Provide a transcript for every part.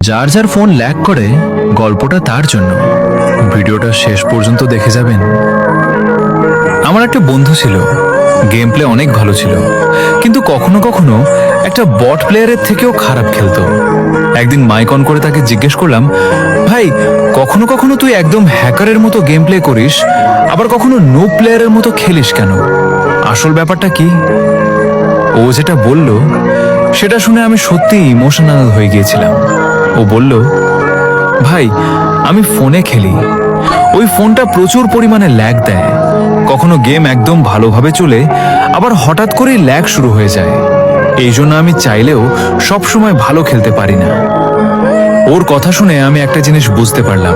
যার যার phone lag করে গল্পটা তার জন্য। ভিডিওটা শেষ পর্যন্ত দেখে যাবেন। আমার একটা বন্ধু ছিল, গেম প্লে অনেক ভালো ছিল, কিন্তু কখনো কখনো একটা বট প্লেয়ারের থেকেও খারাপ খেলতো। একদিন মাইক অন করে তাকে জিজ্ঞেস করলাম, ভাই কখনো কখনো তুই একদম হ্যাকারের মতো গেম প্লে করিস, আবার কখনো নো প্লেয়ারের মতো খেলিস কেন? আসল ব্যাপারটা কি? ও যেটা বলল সেটা শুনে আমি সত্যি ইমোশনাল হয়ে গিয়েছিলাম। ও বলল, ভাই আমি ফোনে খেলি, ওই ফোনটা প্রচুর পরিমাণে ল্যাগ দেয়। কখনো গেম একদম ভালোভাবে চলে, আবার হঠাৎ করেই ল্যাগ শুরু হয়ে যায়। এই জন্য আমি চাইলেও সব সময় ভালো খেলতে পারি না। ওর কথা শুনে আমি একটা জিনিস বুঝতে পারলাম,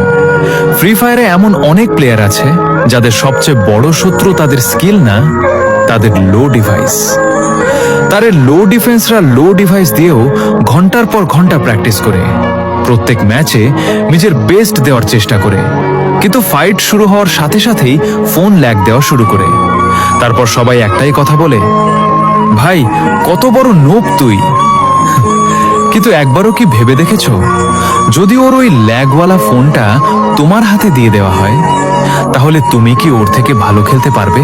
ফ্রি ফায়ারে এমন অনেক প্লেয়ার আছে যাদের সবচেয়ে বড় শত্রু তাদের স্কিল না, তাদের লো ডিভাইস। তাদের লো ডিফেন্সরা লো ডিভাইস দিয়েও ঘন্টার পর ঘন্টা প্র্যাকটিস করে, প্রত্যেক ম্যাচে নিজের বেস্ট দেওয়ার চেষ্টা করে, কিন্তু ফাইট শুরু হওয়ার সাথে সাথেই ফোন ল্যাগ দেওয়া শুরু করে। তারপর সবাই একটাই কথা বলে, ভাই কত বড় নোব তুই। কিন্তু একবারও কি ভেবে দেখেছো, যদি ওর ওই ল্যাগওয়ালা ফোনটা তোমার হাতে দিয়ে দেওয়া হয়, তাহলে তুমি কি ওর থেকে ভালো খেলতে পারবে?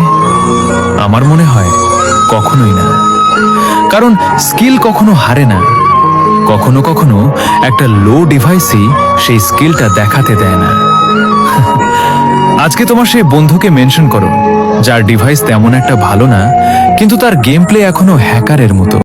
আমার মনে হয় কখনোই না। কারণ স্কিল কখনো হারে না, কখনো কখনো একটা লো ডিভাইসই সেই স্কিলটা দেখাতে দেয় না। আজকে তোমার সেই বন্ধুকে মেনশন করো যার ডিভাইস তেমন একটা ভালো না, কিন্তু তার গেম প্লে এখনো হ্যাকারের মতো।